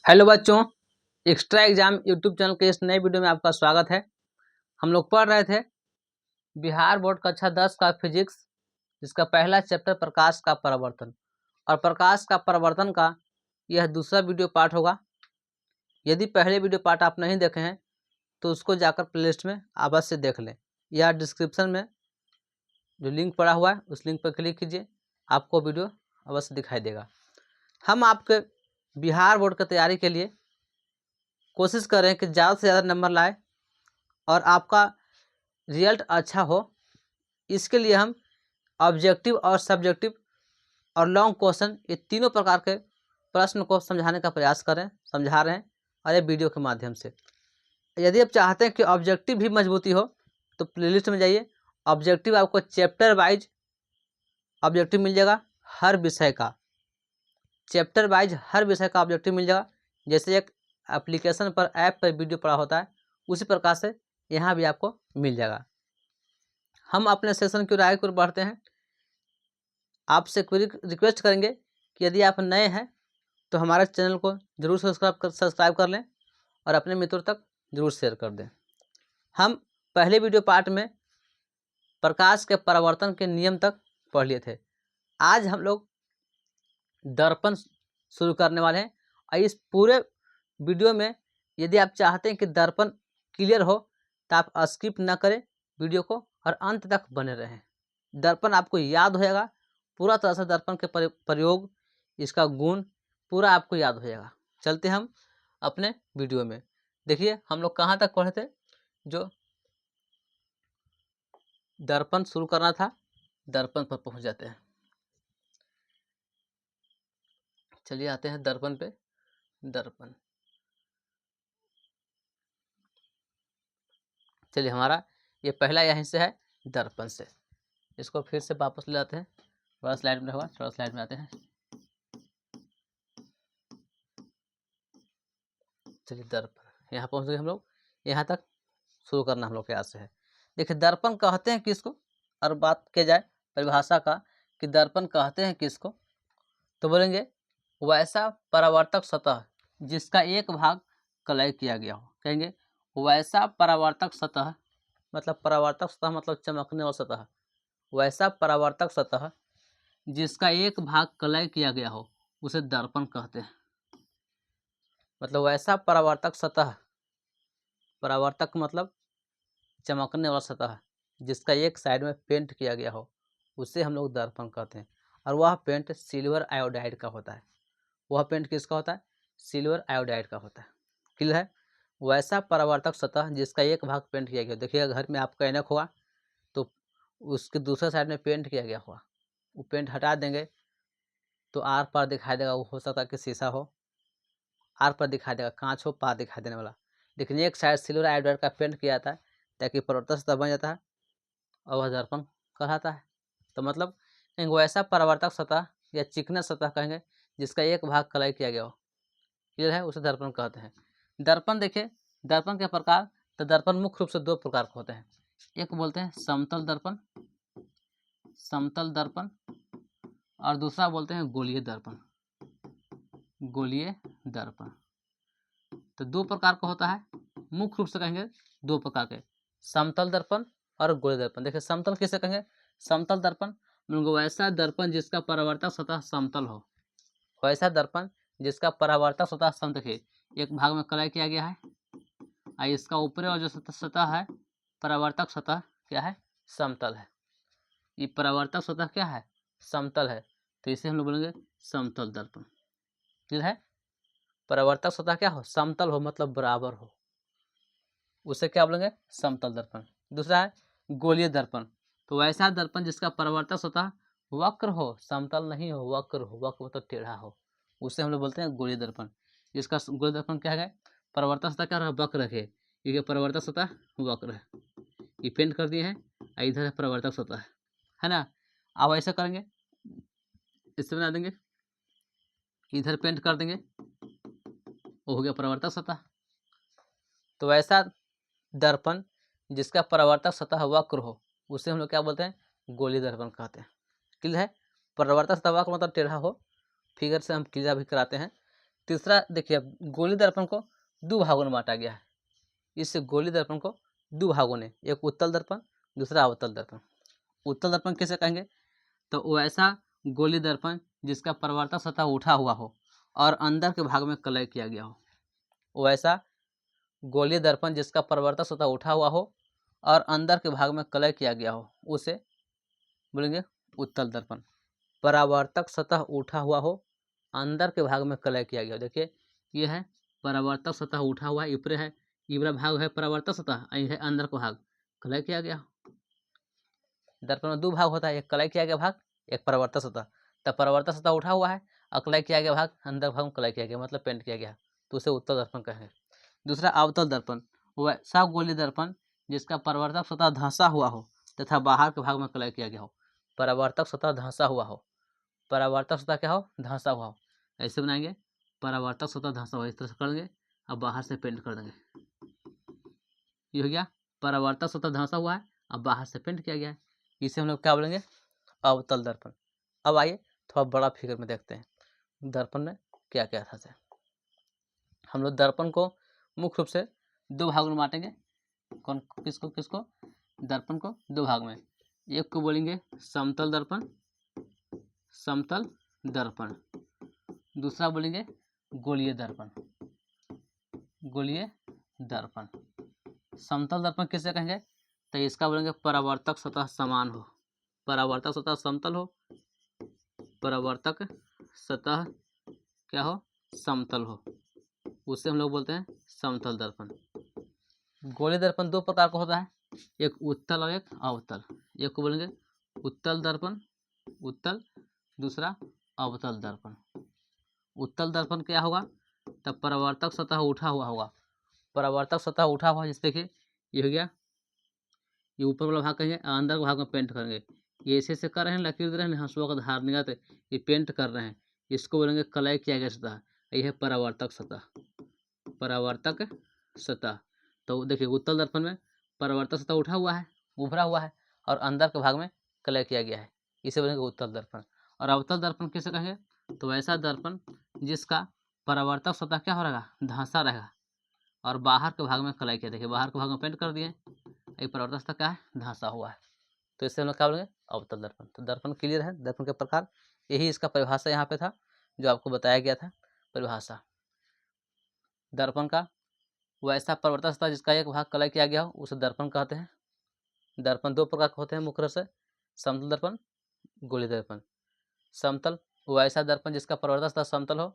Hello बच्चों, extra exam YouTube channel के इस नए वीडियो में आपका स्वागत है। हम लोग पढ़ रहे थे बिहार बोर्ड कक्षा 10 का फिजिक्स, जिसका पहला चैप्टर प्रकाश का परावर्तन, और प्रकाश का परावर्तन का यह दूसरा वीडियो पार्ट होगा। यदि पहले वीडियो पार्ट आप नहीं देखे हैं तो उसको जाकर प्लेलिस्ट में अवश्य देख लें, या डिस्क्रिप्शन में जो लिंक पड़ा हुआ है उस लिंक पर क्लिक कीजिए, आपको वीडियो अवश्य दिखाई देगा। हम आपके बिहार बोर्ड की तैयारी के लिए कोशिश करें कि ज़्यादा से ज़्यादा नंबर लाए और आपका रिजल्ट अच्छा हो। इसके लिए हम ऑब्जेक्टिव और सब्जेक्टिव और लॉन्ग क्वेश्चन, ये तीनों प्रकार के प्रश्न को समझा रहे हैं और ये वीडियो के माध्यम से। यदि आप चाहते हैं कि ऑब्जेक्टिव भी मजबूती हो तो प्लेलिस्ट में जाइए। ऑब्जेक्टिव आपको चैप्टर वाइज ऑब्जेक्टिव मिल जाएगा, हर विषय का चैप्टर वाइज हर विषय का ऑब्जेक्टिव मिल जाएगा। जैसे एक एप्लीकेशन पर ऐप पर वीडियो पड़ा होता है, उसी प्रकार से यहाँ भी आपको मिल जाएगा। हम अपने सेशन की राय को बढ़ते हैं। आपसे रिक्वेस्ट करेंगे कि यदि आप नए हैं तो हमारे चैनल को जरूर सब्सक्राइब कर लें और अपने मित्रों तक जरूर शेयर कर दें। हम पहले वीडियो पार्ट में प्रकाश के परावर्तन के नियम तक पढ़ लिए थे। आज हम लोग दर्पण शुरू करने वाले हैं, और इस पूरे वीडियो में यदि आप चाहते हैं कि दर्पण क्लियर हो तो आप स्किप ना करें वीडियो को और अंत तक बने रहें। दर्पण आपको याद हो जाएगा पूरा तरह से, दर्पण के प्रयोग, इसका गुण पूरा आपको याद हो जाएगा। चलते हम अपने वीडियो में। देखिए हम लोग कहाँ तक पढ़े थे, जो दर्पण शुरू करना था, दर्पण पर पहुँच जाते हैं। चलिए आते हैं दर्पण पे। दर्पण, चलिए हमारा ये पहला यहीं से है, दर्पण से। इसको फिर से वापस ले आते हैं, थोड़ा स्लाइड में होगा, थोड़ा स्लाइड में आते हैं। चलिए दर्पण यहाँ पहुँच गए हम लोग, यहाँ तक शुरू करना हम लोग के यहाँ से है। देखिए दर्पण कहते हैं किसको, और बात की जाए परिभाषा का कि दर्पण कहते हैं किसको, तो बोलेंगे वैसा परावर्तक सतह जिसका एक भाग कलय किया गया हो। कहेंगे वैसा परावर्तक सतह, मतलब परावर्तक सतह मतलब चमकने वाला सतह। वैसा परावर्तक सतह जिसका एक भाग कलय किया गया हो उसे दर्पण कहते हैं। मतलब वैसा परावर्तक सतह, परावर्तक मतलब चमकने वाला सतह जिसका एक साइड में पेंट किया गया हो, उसे हम लोग दर्पण कहते हैं। और वह पेंट सिल्वर आयोडाइड का होता है। वह पेंट किसका होता है? सिल्वर आयोडाइड का होता है। क्लियर है? वैसा परावर्तक सतह जिसका एक भाग पेंट किया गया। देखिएगा घर में आपका ऐनक होगा तो उसके दूसरे साइड में पेंट किया गया होगा, वो पेंट हटा देंगे तो आर पार दिखाई देगा। वो हो सकता है कि शीशा हो, आर पर दिखाई देगा, कांच हो, पार दिखाई देने वाला। लेकिन एक साइड सिल्वर आयोडाइड का पेंट किया जाता है ताकि परावर्तक सतह बन जाता है और वह दर्पण कहलाता है। तो मतलब कहेंगे वैसा परावर्तक सतह या चिकना सतह कहेंगे जिसका एक भाग कलय किया गया हो, क्लियर है, उसे दर्पण कहते हैं। दर्पण देखिए, दर्पण के प्रकार, तो दर्पण मुख्य रूप से दो प्रकार के होते हैं। एक बोलते हैं समतल दर्पण, समतल दर्पण, और दूसरा बोलते हैं गोलीय दर्पण, गोलीय दर्पण। तो दो प्रकार का होता है, मुख्य रूप से कहेंगे दो प्रकार के, समतल दर्पण और गोलीय दर्पण। देखिए समतल किसे कहेंगे? समतल दर्पण वैसा दर्पण जिसका परावर्तक सतह समतल हो। वैसा दर्पण जिसका परावर्तक सतह समतल है, एक भाग में कलय किया गया है और इसका ऊपरी और जो सतह है, परावर्तक सतह क्या है? समतल है। ये परावर्तक सतह क्या है? समतल है, तो इसे हम लोग बोलेंगे समतल दर्पण। क्लियर है? परावर्तक सतह क्या हो? समतल हो, मतलब बराबर हो, उसे क्या बोलेंगे? समतल दर्पण। दूसरा है गोलीय दर्पण, तो वैसा दर्पण जिसका परावर्तक सतह वक्र हो, समतल नहीं हो, वक्र हो, वक्र मतलब टेढ़ा हो, उसे हम लोग बोलते हैं गोलीय दर्पण। इसका गोलीय दर्पण क्या है? परावर्तक सतह क्या रहा? वक्र है, क्योंकि परावर्तक सतह वक्र है। ये पेंट कर दिए हैं, इधर है परावर्तक सतह, है ना। अब ऐसा करेंगे, इससे बना देंगे, इधर पेंट कर देंगे, वो हो गया परावर्तक सतह। तो वैसा दर्पण जिसका परावर्तक सतह वक्र हो उसे हम लोग क्या बोलते हैं? गोलीय दर्पण कहते हैं। क्लियर है? परावर्तक सतह वक्र मतलब टेढ़ा हो, फिगर से हम क्लियर भी कराते हैं। तीसरा देखिए, अब गोलीय दर्पण को दो भागों में बांटा गया है। इस गोलीय दर्पण को दो भागों ने, एक उत्तल दर्पण, दूसरा अवतल दर्पण। उत्तल दर्पण किसे कहेंगे? तो वैसा गोलीय दर्पण जिसका परावर्तक सतह उठा हुआ हो और अंदर के भाग में कलय किया गया हो। वैसा गोलीय दर्पण जिसका परावर्तक सतह उठा हुआ हो और अंदर के भाग में कलय किया गया हो, उसे बोलेंगे उत्तल दर्पण। परावर्तक सतह उठा हुआ हो, अंदर के भाग में कलय किया गया हो। देखिए, ये है परावर्तक सतह उठा हुआ है, ऊपर है, ये भाग है परावर्तक सतह, ये है अंदर का भाग, कलय किया गया। दर्पण में दो भाग होता है, एक कलय किया गया भाग, एक परावर्तक सतह। तब परावर्तक सतह उठा हुआ है और कलय किया गया भाग, अंदर भाग में कलय किया गया, मतलब पेंट किया गया, तो उसे उत्तल दर्पण कहेंगे। दूसरा अवतल दर्पण, वैसा गोलीय दर्पण जिसका परावर्तक सतह धंसा हुआ हो तथा बाहर के भाग में कलय किया गया हो। परावर्तक सतह धंसा हुआ हो, परावर्तक सतह क्या हो? धंसा हुआ हो। ऐसे बनाएंगे, परावर्तक सतह धंसा हुआ, इस तरह से कर देंगे और बाहर से पेंट कर देंगे। ये हो गया परावर्तक सतह धंसा हुआ है और बाहर से पेंट किया गया है, इसे हम लोग क्या बोलेंगे? अवतल दर्पण। अब आइए थोड़ा बड़ा फिगर में देखते हैं दर्पण में क्या क्या था। हम लोग दर्पण को मुख्य रूप से दो भागों में बांटेंगे। कौन किसको किसको? दर्पण को दो भाग में। एक को बोलेंगे समतल दर्पण, समतल दर्पण। दूसरा बोलेंगे गोलीय दर्पण, गोलीय दर्पण। समतल दर्पण किसे कहेंगे? तो इसका बोलेंगे परावर्तक सतह समान हो, परावर्तक सतह समतल हो, परावर्तक सतह क्या हो? समतल हो, उसे हम लोग बोलते हैं समतल दर्पण। गोलीय दर्पण दो प्रकार का होता है, एक उत्तल और एक अवतल। एक को बोलेंगे उत्तल दर्पण, उत्तल, दूसरा अवतल दर्पण। उत्तल दर्पण क्या होगा? तब परावर्तक सतह उठा हुआ होगा, परावर्तक सतह उठा हुआ, जैसे देखिए ये हो गया, ये ऊपर वाला भाग कहेंगे, अंदर के भाग में पेंट करेंगे। ये ऐसे कर रहे हैं, लकीर दे रहे हैं, हंसुआ का धार निगाह, ये पेंट कर रहे हैं, इसको बोलेंगे कलय किया गया सतह। ये है परावर्तक सतह, परावर्तक सतह। तो देखिए उत्तल दर्पण में परावर्तक सतह उठा हुआ है, उभरा हुआ है और अंदर के भाग में कलय किया गया है, इसे बोलेंगे उत्तल दर्पण। और अवतल दर्पण किसे कहेंगे? तो ऐसा दर्पण जिसका परावर्तक सतह क्या हो रहेगा? धंसा रहेगा और बाहर के भाग में कलय किया। देखिए बाहर के भाग में पेंट कर दिए, ये परावर्तक सतह क्या है? धंसा हुआ है, तो इससे हम लोग क्या बोलेंगे? अवतल दर्पण। तो दर्पण क्लियर है, दर्पण के प्रकार, यही इसका परिभाषा यहाँ पे था जो आपको बताया गया था। परिभाषा दर्पण का वैसा परावर्तक सतह जिसका एक भाग कलय किया गया हो, उसे दर्पण कहते हैं। दर्पण दो प्रकार के होते हैं मुख्य रूप से, समतल दर्पण, गोलीय दर्पण। समतल वैसा दर्पण जिसका परावर्तक सतह समतल हो,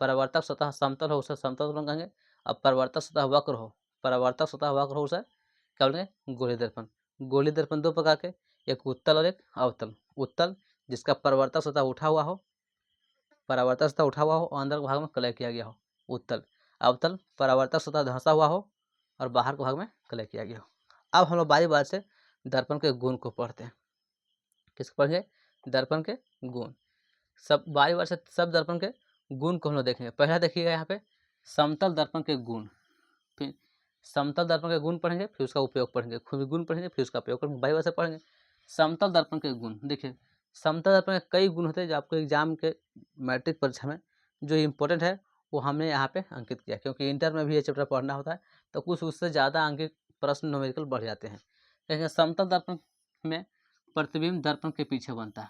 परावर्तक सतह समतल हो, उसे समतल दर्पण कहेंगे। अब परावर्तक सतह वक्र हो, परावर्तक सतह वक्र हो, उसे क्या बोलेंगे? गोलीय दर्पण। गोलीय दर्पण दो प्रकार के, एक उत्तल और एक अवतल। उत्तल जिसका परावर्तक सतह उठा हुआ हो, परावर्तक सतह उठा हुआ हो और अंदर के भाग में कलय किया गया हो, उत्तल। अवतल परावर्तक सतह धंसा हुआ हो और बाहर के भाग में कलय किया गया हो। अब हम लोग बारी बारी से दर्पण के गुण को पढ़ते हैं। किसको पढ़ेंगे? दर्पण के गुण। सब बारी बारी से सब दर्पण के गुण को हम लोग देखेंगे। पहला देखिएगा यहाँ पे समतल दर्पण के गुण, फिर समतल दर्पण के गुण पढ़ेंगे, फिर उसका उपयोग पढ़ेंगे, खुद गुण पढ़ेंगे, फिर उसका उपयोग करेंगे, बारी बारी से पढ़ेंगे। समतल दर्पण के गुण देखिए, समतल दर्पण के कई गुण होते हैं जो आपको एग्जाम के मैट्रिक परीक्षा में जो इम्पोर्टेंट है वो हमने यहाँ पे अंकित किया, क्योंकि इंटर में भी ये चैप्टर पढ़ना होता है, तो कुछ उससे ज़्यादा अंकित प्रश्न न्यूमेरिकल बढ़ जाते हैं। लेकिन समतल दर्पण में प्रतिबिंब दर्पण के पीछे बनता है।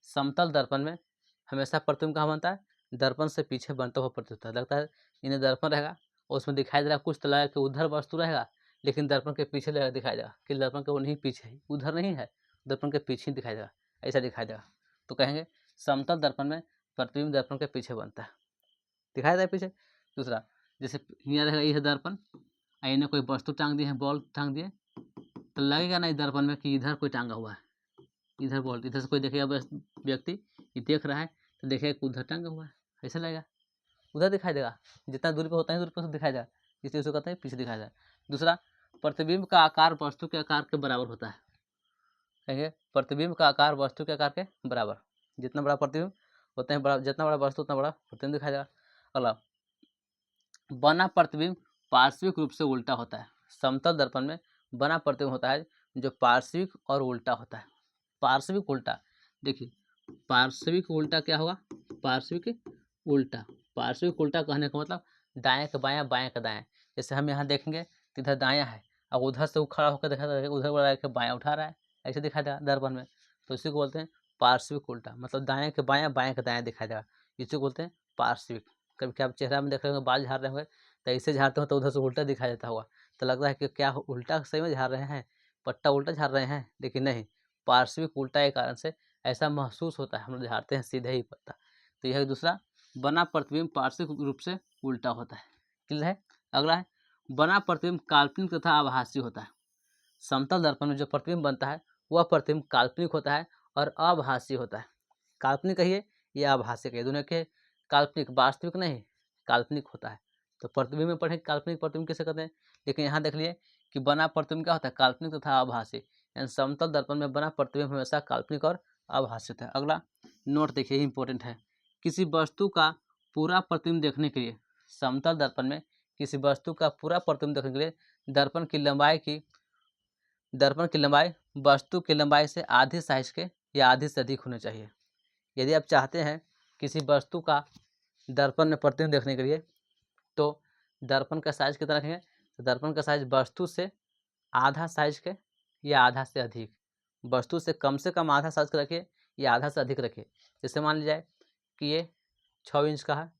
समतल दर्पण में हमेशा प्रतिबिंब कहाँ बनता है? दर्पण से पीछे बनता हुआ प्रतीत होता है। लगता है इन्हें दर्पण रहेगा और उसमें दिखाई दे रहा कुछ तो लगा कि उधर वस्तु रहेगा, लेकिन दर्पण के पीछे दिखाई देगा कि दर्पण के वो नहीं पीछे है, उधर नहीं है, दर्पण के पीछे ही दिखाई देगा, ऐसा दिखाई देगा। तो कहेंगे समतल दर्पण में प्रतिबिंब दर्पण के पीछे बनता है, दिखाई देगा पीछे। दूसरा, जैसे यहाँ रहेगा ये है दर्पण, इन्हें कोई वस्तु टांग दिए है, बॉल टांग दिए, तो लगेगा नहीं दर्पण में कि इधर कोई टांगा हुआ है, इधर बॉल, इधर से कोई देखेगा व्यक्ति ये देख रहा है तो देखेगा उधर टांगा हुआ है, ऐसा लगेगा, उधर दिखाई देगा, जितना दूरी पर होता है दूरी पर दिखाई देगा, इसलिए उसको कहते हैं पीछे दिखाई देगा। दूसरा, प्रतिबिंब का आकार वस्तु के आकार के बराबर होता है। कहेंगे प्रतिबिंब का आकार वस्तु के आकार के बराबर, जितना बड़ा प्रतिबिंब होता है, जितना बड़ा वस्तु उतना बड़ा प्रतिबिंब दिखाई देगा। अगला, बना प्रतिबिंब पार्श्विक रूप से उल्टा होता है। समतल दर्पण में बना प्रतिबिंब होता है जो पार्श्विक और उल्टा होता है। पार्श्विक उल्टा, देखिए पार्श्विक उल्टा क्या होगा? पार्श्विक उल्टा, पार्श्विक उल्टा कहने का मतलब दाएं का बायां, बाएं का दाएं। जैसे हम यहाँ देखेंगे तो इधर दायां है, अब उधर से वो खड़ा होकर देखा उधर वाला के बायां उठा रहा है, ऐसे दिखाई देगा दर्पण में, तो इसी को बोलते हैं पार्श्विक उल्टा, मतलब दाएं के बायां, बाएं का दायां दिखाई देगा, इसी को बोलते हैं पार्श्विक। कभी क्या आप चेहरा में देख रहे होंगे, बाल झाड़ रहे होंगे तो ऐसे झाड़ते हो तो उधर से उल्टा दिखाई देता होगा, तो लगता है कि क्या उल्टा सही में झाड़ रहे हैं, पट्टा उल्टा झाड़ रहे हैं, लेकिन नहीं, पार्श्विक उल्टा के कारण से ऐसा महसूस होता है, हम लोग झाड़ते हैं सीधे ही पट्टा। तो यह दूसरा, बना प्रतिबिंब पार्श्विक रूप से उल्टा होता है। क्लियर है। अगला है, बना प्रतिबिंब काल्पनिक तथा आभासी होता है। समतल दर्पण में जो प्रतिबिंब बनता है वह प्रतिबिंब काल्पनिक होता है और आभासी होता है। काल्पनिक कहिए या आभासी कहिए, दोनों के काल्पनिक, वास्तविक नहीं, काल्पनिक होता है। तो प्रतिबिंब में पढ़े काल्पनिक प्रतिबिंब कैसे करते हैं, लेकिन यहाँ देख लिए कि बना प्रतिबिंब क्या होता है, काल्पनिक तथा आभासी, यानी समतल दर्पण में बना प्रतिबिंब हमेशा काल्पनिक और आभासी होता है। अगला नोट देखिए, इंपॉर्टेंट है, किसी वस्तु का पूरा प्रतिबिंब देखने के लिए समतल दर्पण में किसी वस्तु का पूरा प्रतिबिंब देखने के लिए दर्पण की लंबाई वस्तु की लंबाई से आधी साइज के या आधी से अधिक होनी चाहिए। यदि आप चाहते हैं किसी वस्तु का दर्पण में प्रतिबिंब देखने के लिए, तो दर्पण का साइज कितना रखेंगे, तो दर्पण का साइज वस्तु से आधा साइज के या आधा से अधिक, वस्तु से कम आधा साइज का रखिए या आधा से अधिक रखिए। जैसे मान लीजिए कि ये 6 इंच का है,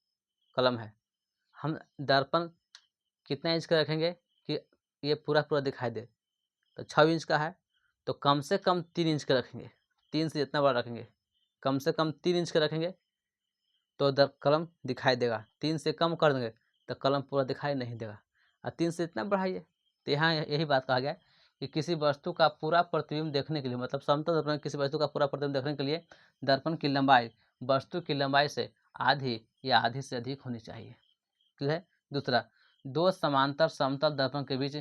कलम है, हम दर्पण कितना इंच का रखेंगे कि ये पूरा पूरा दिखाई दे, तो 6 इंच का है तो कम से कम 3 इंच का रखेंगे, 3 से जितना बड़ा रखेंगे, कम से कम 3 इंच का रखेंगे तो कलम दिखाई देगा, 3 से कम कर देंगे तो कलम पूरा दिखाई नहीं देगा, और 3 से इतना बढ़ाइए। तो यहाँ यही बात कहा गया है कि किसी वस्तु का पूरा प्रतिबिंब देखने के लिए, मतलब समतल दर्पण किसी वस्तु का पूरा प्रतिबिंब देखने के लिए दर्पण की लंबाई वस्तु की लंबाई से आधी या आधी से अधिक होनी चाहिए। क्लियर है। दूसरा, दो समांतर समतल दर्पण के बीच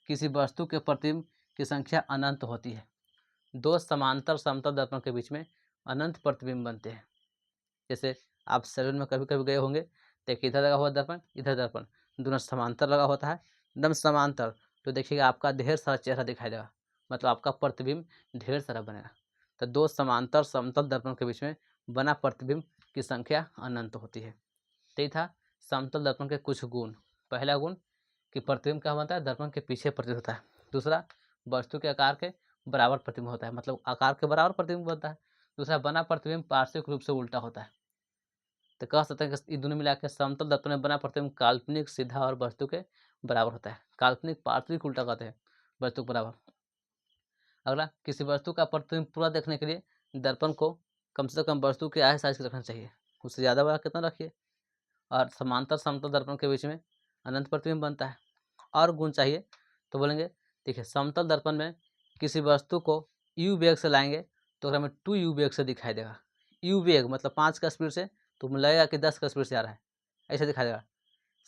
किसी वस्तु के प्रतिबिंब की संख्या अनंत होती है। दो समांतर समतल दर्पण के बीच में अनंत प्रतिबिंब बनते हैं। जैसे आप सैलून में कभी कभी गए होंगे, देखिए इधर लगा हुआ दर्पण, इधर दर्पण, दोनों समांतर लगा होता है, एकदम समांतर, तो देखिएगा आपका ढेर सारा चेहरा दिखाई देगा, मतलब आपका प्रतिबिंब ढेर सारा बनेगा। तो दो समांतर समतल दर्पण के बीच में बना प्रतिबिंब की संख्या अनंत होती है। तो ये था समतल दर्पण के कुछ गुण। पहला गुण कि प्रतिबिंब क्या बनता है, दर्पण के पीछे प्रतिबिंब होता है। दूसरा, वस्तु के आकार के बराबर प्रतिबिंब होता है, मतलब आकार के बराबर प्रतिबिंब बनता है। दूसरा, बना प्रतिबिंब पार्श्विक रूप से उल्टा होता है। तो कह सकते हैं कि ये दोनों मिला के समतल दर्पण में बना प्रतिबिंब काल्पनिक सीधा और वस्तु के बराबर होता है। काल्पनिक पार्श्विक उल्टा कहते हैं, वस्तु के बराबर। अगला, किसी वस्तु का प्रतिबिंब पूरा देखने के लिए दर्पण को कम से कम वस्तु के आधे साइज का रखना चाहिए, उससे ज़्यादा बड़ा कितना रखिए। और समांतर समतल दर्पण के बीच में अनंत प्रतिबिंब बनता है। और गुण चाहिए तो बोलेंगे, देखिए समतल दर्पण में किसी वस्तु को यू वेग से लाएंगे तो हमें 2u वेग से दिखाई देगा। यू वेग मतलब 5 का स्पीड से, तो लगेगा कि 10 का स्पीड से आ रहा है, ऐसे दिखाई देगा।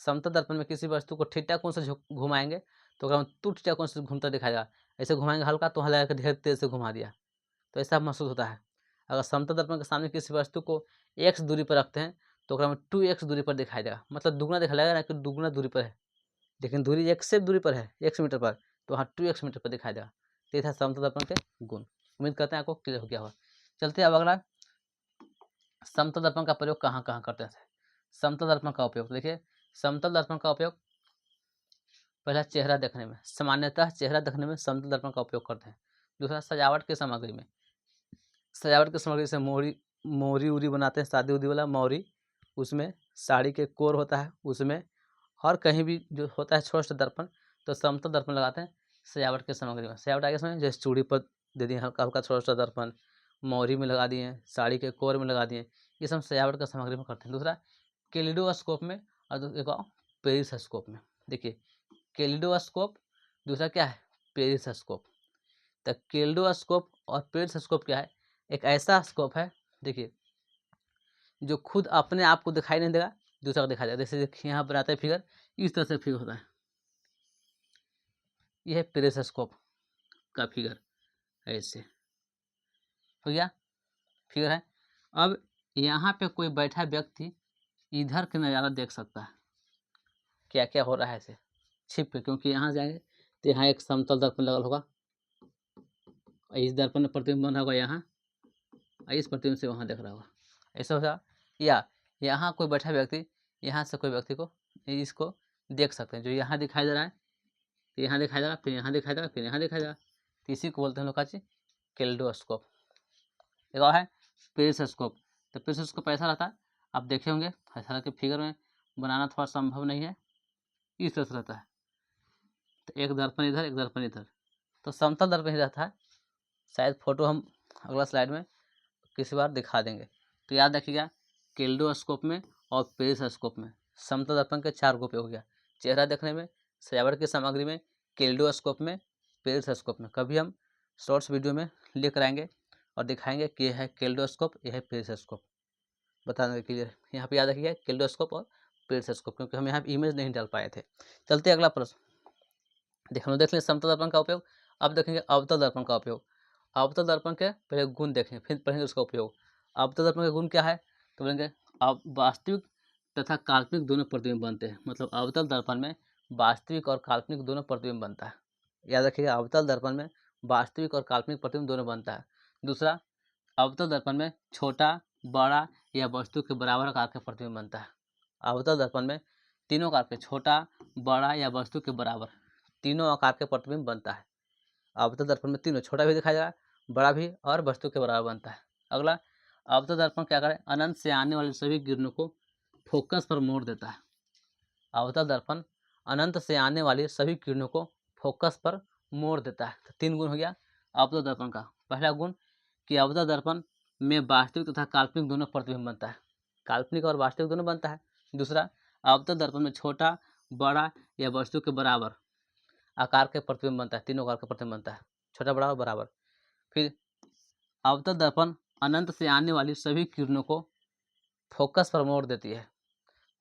समतल दर्पण में किसी वस्तु को थीटा कोण से घुमाएंगे तो हमें 2 थीटा कोण से घूमता दिखाई देगा, ऐसे घुमाएंगे हल्का तो लगेगा कि ढेर तेज से घुमा दिया, तो ऐसा महसूस होता है। अगर समतल दर्पण के सामने किसी वस्तु को x दूरी पर रखते हैं तो हमें 2x दूरी पर दिखाई देगा, मतलब दुगना दिखाई देगा ना कि दुगना दूरी पर है, लेकिन दूरी x से दूरी पर है, x मीटर पर, तो वहाँ 2x मीटर पर दिखाई देगा। तो ये था समतल दर्पण के गुण। उम्मीद करते हैं आपको क्लियर हो गया होगा। चलते हैं अब अगला, समतल दर्पण का प्रयोग कहाँ कहाँ करते हैं। समतल दर्पण का उपयोग देखिए, समतल दर्पण का उपयोग पहला चेहरा देखने में, सामान्यतः चेहरा देखने में समतल दर्पण का उपयोग करते हैं। दूसरा, सजावट की सामग्री में, सजावट की सामग्री से मोरी उरी बनाते हैं, शादी उदी वाला मोरी, उसमें साड़ी के कोर होता है उसमें, और कहीं भी जो होता है छोटा सा दर्पण, तो समतल दर्पण लगाते हैं सजावट के सामग्री में। सजावट आगे समय जैसे चूड़ी पर दे दिए हल्का हल्का छोटा सा दर्पण, मोरी में लगा दिए, साड़ी के कोर में लगा दिए, ये सब सजावट का सामग्री में करते हैं। दूसरा, कैलिडोस्कोप में, और एक पेरिस्कोप में। देखिए कैलिडोस्कोप, दूसरा क्या है, पेरिस्कोप। तो कैलिडोस्कोप और पेरिस्कोप क्या है, एक ऐसा स्कोप है देखिए जो खुद अपने आप को दिखाई नहीं देगा, दूसरा को दिखाई देगा। जैसे देखिए यहाँ बनाते हैं फिगर, इस तरह से फिगर होता है, यह है पेरिस्कोप का फिगर, ऐसे हो गया फिगर है। अब यहाँ पे कोई बैठा व्यक्ति इधर के नज़ारा देख सकता है, क्या क्या हो रहा है ऐसे छिप के, क्योंकि यहाँ जाएंगे तो यहाँ एक समतल दर्पण लगल होगा, इस दर्पण में प्रतिबिंब बना होगा यहाँ, इस प्रतिबिंब से वहाँ देख रहा होगा, ऐसा होगा। या यहाँ कोई बैठा व्यक्ति यहाँ से कोई व्यक्ति को इसको देख सकते हैं। जो यहाँ दिखाई दे रहा है, तो यहाँ दिखाई देगा, फिर यहाँ दिखाई देगा, फिर यहाँ दिखाई देगा, तो इसी को बोलते हैं हम लोग का चीज कैल्डोस्कोप। एक और है पेरिस्कोप। तो पेरिस्कोप ऐसा रहता है, आप देखे होंगे, ऐसा कि फिगर में बनाना थोड़ा संभव नहीं है, इस तरह से रहता है। तो एक दर्पण इधर, एक दर्पण इधर, तो समतल दर्पण ही रहता है। शायद फोटो हम अगला स्लाइड में किसी बार दिखा देंगे। तो याद रखिएगा, कैल्डोस्कोप में और पेरिस्कोप में समतल दर्पण के 4 उपयोग हो गया। चेहरा देखने में, सजावट की सामग्री में, कैल्डोस्कोप में, पेरिस्कोप में। कभी हम शॉर्ट्स वीडियो में लेकर आएंगे और दिखाएंगे कि यह है कैल्डोस्कोप, यह है पेरिस्कोप, बता देंगे क्लियर। यहाँ पे याद रखिएगा कैल्डोस्कोप और पेरिस्कोप, क्योंकि हम यहाँ पे इमेज नहीं डाल पाए थे। चलते अगला प्रश्न, देख लें समतल दर्पण का उपयोग। अब देखेंगे अवतल दर्पण का उपयोग। अवतल दर्पण के पहले गुण देखेंगे, फिर पढ़ेंगे उसका उपयोग। अवतल दर्पण के गुण क्या है, तो बोलेंगे अब वास्तविक तथा काल्पनिक दोनों प्रतिबिंब बनते हैं। मतलब अवतल दर्पण में वास्तविक और काल्पनिक दोनों प्रतिबिंब बनता है। याद रखिएगा, अवतल दर्पण में वास्तविक और काल्पनिक प्रतिबिंब दोनों बनता है। दूसरा, अवतल दर्पण में छोटा, बड़ा या वस्तु के बराबर आकार का प्रतिबिंब बनता है। अवतल दर्पण में तीनों आकार के, छोटा, बड़ा या वस्तु के बराबर, तीनों आकार के प्रतिबिंब बनता है। अवतल दर्पण में तीनों, छोटा भी दिखाई देगा, बड़ा भी और वस्तु के बराबर बनता है। अगला, अवतल दर्पण क्या करे, अनंत से आने वाले सभी किरणों को फोकस पर मोड़ देता है। अवतल दर्पण अनंत से आने वाली सभी किरणों को फोकस पर मोड़ देता है। तो 3 गुण हो गया अवतल दर्पण का। पहला गुण कि अवतल दर्पण में वास्तविक तथा काल्पनिक दोनों प्रतिबिंब बनता है, काल्पनिक और वास्तविक दोनों बनता है। दूसरा, अवतल दर्पण में छोटा, बड़ा या वस्तु के बराबर आकार के प्रतिबिंब बनता है, तीनों आकार का प्रतिबिंब बनता है, छोटा, बड़ा और बराबर। फिर अवतल दर्पण अनंत से आने वाली सभी किरणों को फोकस पर मोड़ देती है।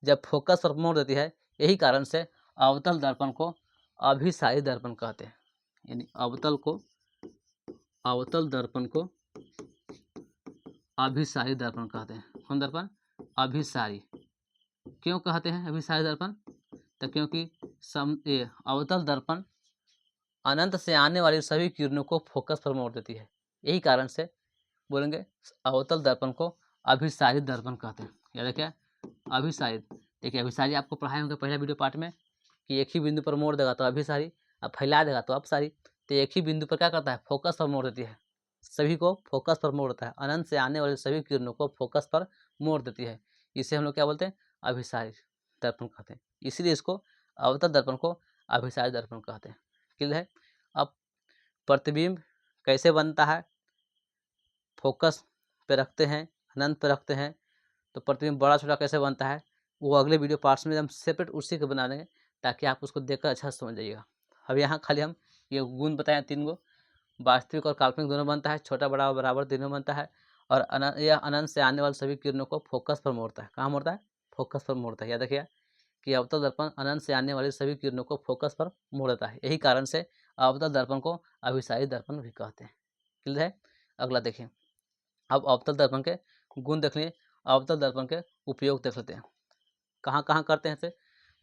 जब फोकस पर मोड़ देती है, यही कारण से अवतल दर्पण को अभिसारी दर्पण कहते हैं। यानी अवतल दर्पण को अभिसारी दर्पण कहते हैं। कौन दर्पण? अभिसारी। क्यों कहते हैं अभिसारी दर्पण? तो क्योंकि अवतल दर्पण अनंत से आने वाली सभी किरणों को फोकस पर मोड़ देती है, यही कारण से बोलेंगे अवतल दर्पण को अभिसारी दर्पण कहते हैं। याद है क्या? अभिसारी। देखिए, अभिसारी आपको पढ़ाए होंगे पहले वीडियो पार्ट में कि एक ही बिंदु पर मोड़ देगा तो अभिसारी, अब फैला देगा तो अपसारी। तो एक ही बिंदु पर क्या करता है? फोकस पर मोड़ देती है, सभी को फोकस पर मोड़ देता है। अनंत से आने वाली सभी किरणों को फोकस पर मोड़ देती है, इसे हम लोग क्या बोलते हैं? अभिसारी दर्पण कहते हैं। इसलिए इसको अवतल दर्पण को अभिसारी दर्पण कहते हैं। क्लियर है? अब प्रतिबिंब कैसे बनता है? फोकस पे रखते हैं, अनंत पे रखते हैं, तो प्रतिबिंब बड़ा छोटा कैसे बनता है वो अगले वीडियो पार्ट्स में हम सेपरेट उसी के बना देंगे, ताकि आप उसको देखकर अच्छा समझ जाइएगा। अब यहाँ खाली हम ये गुण बताए 3 गो, वास्तविक और काल्पनिक दोनों बनता है, छोटा, बड़ा और बराबर तीनों बनता है, और यह अनंत से आने वाले सभी किरणों को फोकस पर मोड़ता है। कहाँ मोड़ता है? फोकस पर मोड़ता है। याद रखिए कि अवतल दर्पण अनंत से आने वाली सभी किरणों को फोकस पर मोड़ देता है, यही कारण से अवतल दर्पण को अभिसारी दर्पण भी कहते हैं। क्लियर है? अगला देखिए, अब अवतल दर्पण के गुण देख लिए, अवतल दर्पण के उपयोग देख लेते हैं। कहाँ कहाँ करते हैं इसे?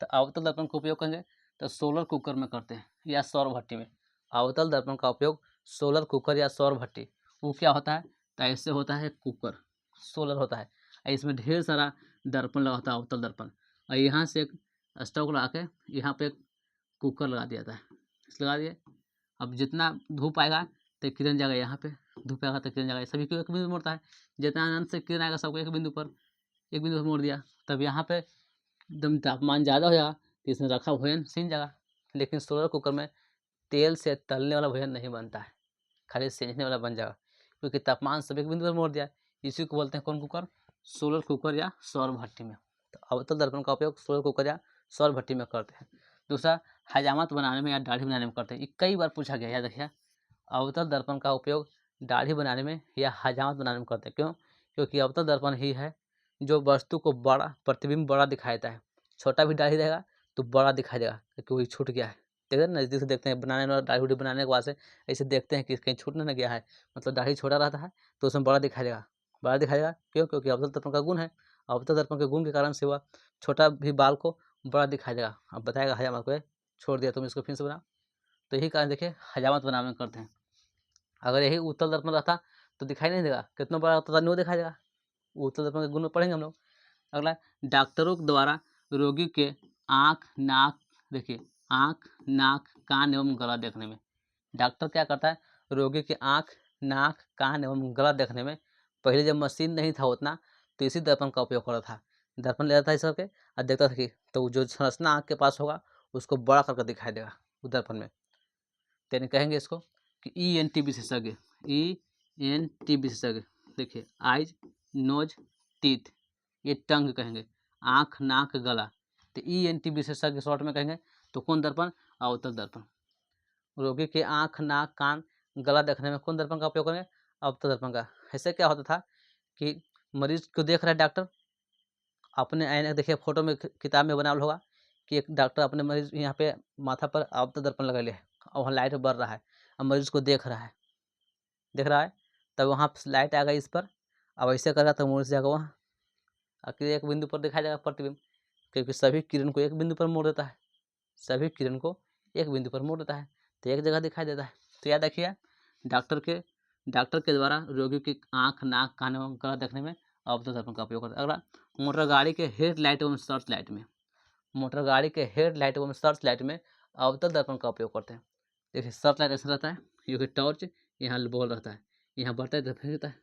तो अवतल दर्पण का उपयोग करेंगे तो सोलर कुकर में करते हैं या सौर भट्टी में। अवतल दर्पण का उपयोग सोलर कुकर या सौर भट्टी, वो क्या होता है? तो ऐसे होता है कुकर, सोलर होता है, इसमें ढेर सारा दर्पण लगा होता है अवतल दर्पण, और यहाँ से एक स्टोव लगा के यहाँ पे एक कुकर लगा दिया जाता है, इस लगा दिए। अब जितना धूप आएगा तो किरण जाएगा, यहाँ पे धूप आएगा तो किरण जाएगा, सभी को एक बिंदु मोड़ता है। जितना अनंत से किरण आएगा सबको एक बिंदु पर मोड़ दिया, तब यहाँ पे एकदम तापमान ज़्यादा हो जाएगा तो इसमें रखा भोजन सीन जाएगा। लेकिन सोलर कुकर में तेल से तलने वाला भोजन नहीं बनता है, खाली सेंकने वाला बन जाएगा, क्योंकि तापमान सभी बिंदु पर मोड़ दिया। इसी को बोलते हैं कौन कुकर? सोलर कुकर या सौर भट्टी में। तो अवतल दर्पण का उपयोग सोलर कुकर या सौर भट्टी में करते हैं। दूसरा, हजामत बनाने में या दाढ़ी बनाने में करते हैं। ये कई बार पूछा गया, याद रखिए, अवतल दर्पण का उपयोग दाढ़ी बनाने में या हजामत बनाने में करते हैं। क्यों? क्योंकि अवतल दर्पण ही है जो वस्तु को बड़ा, प्रतिबिंब बड़ा दिखाई देता है। छोटा भी दाढ़ी रहेगा तो बड़ा दिखाई देगा, क्योंकि वही छूट गया है। देखते हैं नज़दीक से, देखते हैं बनाने वाला दाढ़ी बनाने के बाद से ऐसे देखते हैं कि कहीं छूट ना गया है, मतलब दाढ़ी छोटा रहता है तो उसमें बड़ा दिखाई देगा, बड़ा दिखाई देगा। क्यों? क्योंकि अवतल दर्पण का गुण है, अवतल दर्पण के गुण के कारण से वह छोटा भी बाल को बड़ा दिखाई देगा। अब बताएगा हजामत को छोड़ दिया तुम, इसको फिर से बना। तो यही कारण देखिए हजामत बनाने करते हैं। अगर यही उत्तल दर्पण रहता तो दिखाई नहीं देगा, कितना बड़ा होता था नहीं दिखाई देगा। उत्तल दर्पण के गुण में पढ़ेंगे हम लोग। अगला, डॉक्टरों द्वारा रोगी के आँख, नाक, देखिए आँख, नाक, कान एवं गला देखने में। डॉक्टर क्या करता है, रोगी के आँख, नाक, कान एवं गला देखने में पहले जब मशीन नहीं था उतना, तो इसी दर्पण का उपयोग करता था। दर्पण ले जाता है इस करके और देखता था कि तो जो संरचना आँख के पास होगा उसको बड़ा करके दिखाई देगा उस दर्पण में। यानी कहेंगे इसको कि ENT विशेषज्ञ, ENT विशेषज्ञ। देखिए आइज, नोज, टीथ, ये टंग कहेंगे, आँख, नाक, गला। तो ENT विशेषज्ञ शॉर्ट में कहेंगे तो कौन दर्पण, अवतल दर्पण। रोगी के आँख, नाक, कान, गला देखने में कौन दर्पण का उपयोग करेंगे, अवतल दर्पण का। ऐसे क्या होता था कि मरीज को देख रहा है डॉक्टर, अपने आईने देखिए फोटो में किताब में बना होगा कि एक डॉक्टर अपने मरीज यहाँ पे माथा पर अवतल दर्पण लगा लिया है और वहाँ लाइट बढ़ रहा है, अब मरीज को देख रहा है, तब वहाँ लाइट आ गई इस पर, अब ऐसे करेगा तो मोड़ से जाएगा वहाँ आखिर एक बिंदु पर दिखाई देगा प्रतिबिंब, क्योंकि सभी किरण को एक बिंदु पर मोड़ देता है, सभी किरण को एक बिंदु पर मोड़ देता है, तो एक जगह दिखाई देता है। तो याद रखिए डॉक्टर के द्वारा रोगी की आँख, नाक, कान एवं गला देखने में अवतल दर्पण का उपयोग करता है। अगला, मोटर गाड़ी के हेडलाइट एवं सर्च लाइट में, मोटर गाड़ी के हेडलाइट एवं सर्च लाइट में अवतल दर्पण का उपयोग करते हैं। देखिए सर्च लाइट ऐसा रहता है, क्योंकि टॉर्च यहाँ बॉल रहता है, यहाँ बढ़ता है तो भेजता है,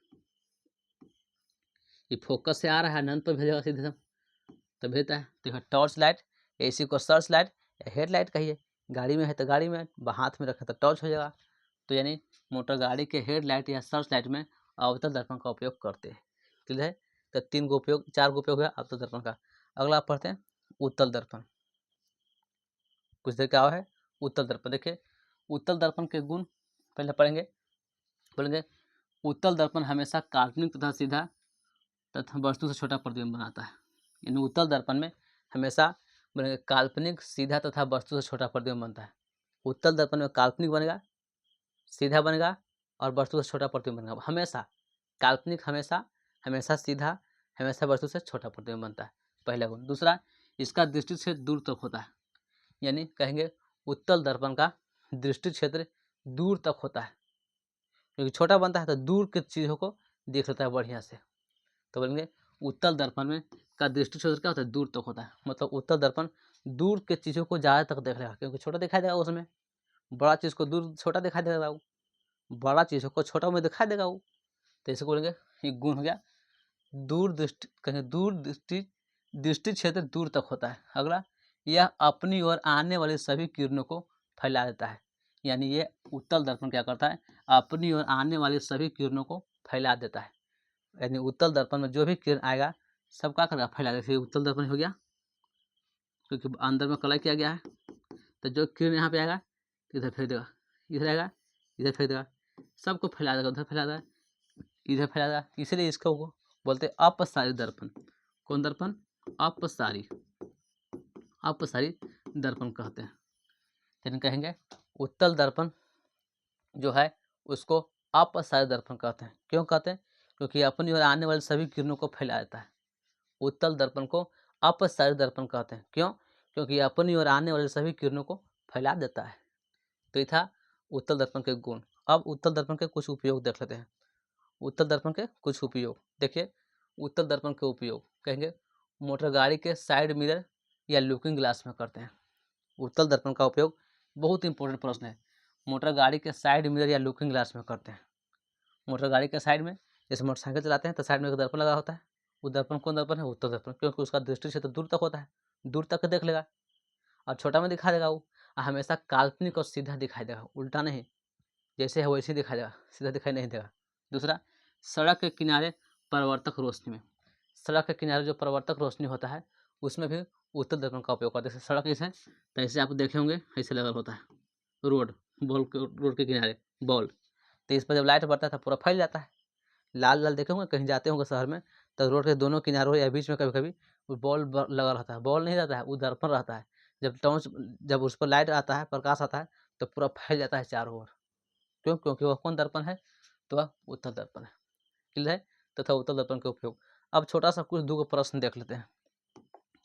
ये फोकस से आ रहा है नंद पर भेजेगा सीधे तो भेजता है। तो टॉर्च लाइट, इसी को सर्च लाइट या हेड लाइट कहिए। गाड़ी में है तो गाड़ी में, हाथ में रखे तो टॉर्च हो जाएगा। तो यानी मोटर गाड़ी के हेड लाइट या सर्च लाइट में अवतल दर्पण का उपयोग करते हैं। क्लियर है, तो 3 गो उपयोग, 4 गो उपयोग है अवतल दर्पण का। अगला आप पढ़ते हैं उत्तल दर्पण। कुछ देर क्या है उत्तल दर्पण। देखिए उत्तल दर्पण के गुण पहले बोलेंगे उत्तल दर्पण हमेशा काल्पनिक तथा सीधा तथा वस्तु से छोटा प्रतिबिंब बनाता है। यानी उत्तल दर्पण में हमेशा बनेगा काल्पनिक, सीधा तथा वस्तु से छोटा प्रतिबिंब बनता है। उत्तल दर्पण में काल्पनिक बनेगा, सीधा बनेगा और वस्तु से छोटा प्रतिबिंब बनेगा। हमेशा काल्पनिक, हमेशा सीधा, हमेशा वस्तु से छोटा प्रतिबिंब बनता है, पहला गुण। दूसरा, इसका दृष्टि क्षेत्र दूर तक होता है, यानी कहेंगे उत्तल दर्पण का दृष्टि क्षेत्र दूर तक होता है, क्योंकि छोटा बनता है तो दूर की चीज़ों को देख लेता है बढ़िया से। तो बोलेंगे उत्तल दर्पण में का दृष्टि क्षेत्र क्या होता है, दूर तक होता है। मतलब उत्तल दर्पण दूर के चीज़ों को ज़्यादा तक देख लेगा, क्योंकि छोटा दिखाई देगा उसमें, बड़ा चीज़ को दूर छोटा दिखाई देगा वो, बड़ा चीज़ों को छोटा में दिखाई देगा वो। तो इसे बोलेंगे ये गुण हो गया दूर दृष्टि, कहेंगे दूर दृष्टि क्षेत्र दूर तक होता है। अगला, यह अपनी ओर आने वाली सभी किरणों को फैला देता है। यानी ये उत्तल दर्पण क्या करता है, अपनी ओर आने वाली सभी किरणों को फैला देता है। यानी उत्तल दर्पण में जो भी किरण आएगा सब क्या करेगा, फैला देगा। उत्तल दर्पण हो गया क्योंकि अंदर में कलर किया गया है, तो जो किरण यहाँ पे आएगा इधर फेंक देगा, इधर आएगा इधर फेंक देगा, सबको फैला देगा, उधर फैला देगा, इधर फैला देगा। इसलिए इसको बोलते हैं अपसारी दर्पण। कौन दर्पण, अपसारी दर्पण कहते हैं। यानी कहेंगे उत्तल दर्पण जो है उसको अपसारी दर्पण कहते हैं। क्यों कहते हैं, क्योंकि अपनी ओर आने वाली सभी किरणों को फैला देता है। उत्तल दर्पण को अपसारी दर्पण कहते हैं। क्यों, क्योंकि अपनी ओर आने वाली सभी किरणों को फैला देता है। तो ये था उत्तल दर्पण के गुण। अब उत्तल दर्पण के कुछ उपयोग देख लेते हैं। उत्तल दर्पण के कुछ उपयोग देखिए, उत्तल दर्पण के उपयोग कहेंगे मोटर गाड़ी के साइड मिरर या लुकिंग ग्लास में करते हैं। उत्तल दर्पण का उपयोग बहुत इंपॉर्टेंट प्रश्न है, मोटर गाड़ी के साइड मिरर या लुकिंग ग्लास में करते हैं। मोटर गाड़ी के साइड में, जैसे मोटरसाइकिल चलाते हैं तो साइड में एक दर्पण लगा होता है, वो दर्पण कौन दर्पण है, उत्तल दर्पण, क्योंकि उसका दृष्टि क्षेत्र दूर तक होता है, दूर तक देख लेगा और छोटा में दिखा देगा वो, हमेशा काल्पनिक और सीधा दिखाई देगा, उल्टा नहीं, जैसे है वैसे ही दिखाई देगा, सीधा दिखाई नहीं देगा। दूसरा, सड़क के किनारे परावर्तक रोशनी में, सड़क के किनारे जो परावर्तक रोशनी होता है उसमें भी उत्तल दर्पण का उपयोग करते हैं। जैसे सड़क ऐसे तो ऐसे आप देखे होंगे ऐसे लगा होता है, रोड रोड के किनारे बॉल, तो इस पर जब लाइट बढ़ता है तो पूरा फैल जाता है। लाल लाल देखे होंगे, कहीं जाते होंगे शहर में तो रोड के दोनों किनारों या बीच में कभी कभी वो बॉल लगा रहता है, बॉल नहीं रहता है, वो दर्पण रहता है। जब उस पर लाइट आता है, प्रकाश आता है तो पूरा फैल जाता है चारों ओर। क्यों, क्योंकि वह कौन दर्पण है, तो वह उत्तल दर्पण है। क्लियर है, तथा उत्तल दर्पण के उपयोग। अब छोटा सा कुछ दो प्रश्न देख लेते हैं।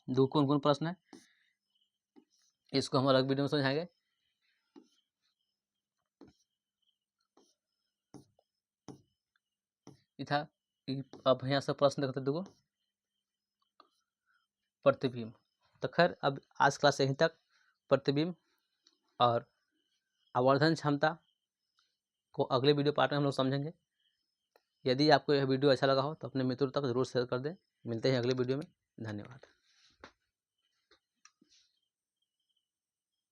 दो कौन कौन प्रश्न है इसको हम अलग वीडियो में समझाएंगे। था अब यहाँ से प्रश्न देखते दो, प्रतिबिंब तो खैर अब आज क्लास यहीं तक। प्रतिबिंब और आवर्धन क्षमता को अगले वीडियो पार्ट में हम लोग समझेंगे। यदि आपको यह वीडियो अच्छा लगा हो तो अपने मित्रों तक जरूर शेयर कर दें। मिलते हैं अगले वीडियो में। धन्यवाद।